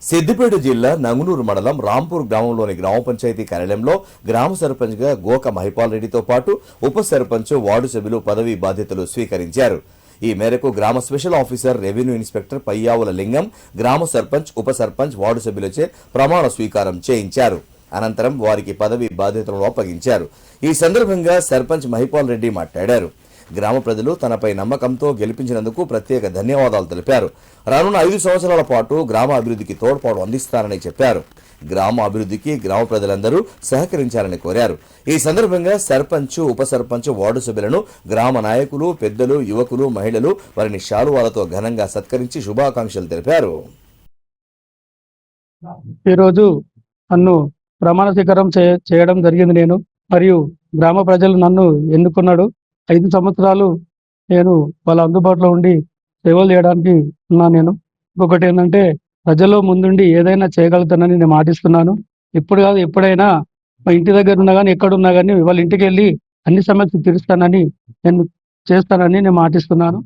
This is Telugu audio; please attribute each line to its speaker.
Speaker 1: సిద్దిపేట జిల్లా నంగునూరు మండలం రాంపూర్ గ్రామంలోని గ్రామ పంచాయతీ కార్యాలయంలో గ్రామ సర్పంచ్గా గోక మహిపాల్ రెడ్డితో పాటు ఉప సర్పంచ్ వార్డు సభ్యులు పదవీ బాధ్యతలు స్వీకరించారు. ఈ మేరకు గ్రామ special officer revenue inspector Payyavula లింగం గ్రామ సర్పంచ్ ఉప సర్పంచ్ వార్డు సభ్యులచే ప్రమాణ స్వీకారం చేయించారు. అనంతరం వారికి పదవీ బాధ్యతలను అప్పగించారు. ఈ సందర్భంగా సర్పంచ్ మహిపాల్ రెడ్డి మాట్లాడారు. గ్రామ ప్రజలు తనపై నమ్మకంతో గెలిపించినందుకు ప్రత్యేక ధన్యవాదాలు తెలిపారు. రానున్న 5 సంవత్సరాల పాటు గ్రామ అభివృద్ధికి తోడ్పాటు అందిస్తారని చెప్పారు. గ్రామ అభివృద్ధికి గ్రామ ప్రజలందరూ సహకరించాలని కోరారు. ఈ సందర్భంగా సర్పంచ్ ఉప సర్పంచ్ వార్డు సభ్యులను గ్రామ నాయకులు, పెద్దలు, యువకులు, మహిళలు వారిని శాలువాలతో ఘనంగా సత్కరించి శుభాకాంక్షలు తెలిపారు.
Speaker 2: ఈరోజు నన్ను ప్రమాణ స్వీకారం చేయడం జరిగింది. నేను మరియు గ్రామ ప్రజలు నన్ను ఎన్నుకున్నాడు. 5 సంవత్సరాలు నేను వాళ్ళ అందుబాటులో ఉండి సేవలు చేయడానికి ఉన్నాను. నేను ఇంకొకటి ఏంటంటే ప్రజల్లో ముందుండి ఏదైనా చేయగలుగుతానని నేను మాటిస్తున్నాను. ఇప్పుడు కాదు, ఎప్పుడైనా మా ఇంటి దగ్గర ఉన్నా కానీ ఎక్కడున్నా కానీ వాళ్ళ ఇంటికి వెళ్ళి అన్ని సమస్యలు తీరుస్తానని నేను చేస్తానని నేను మాటిస్తున్నాను.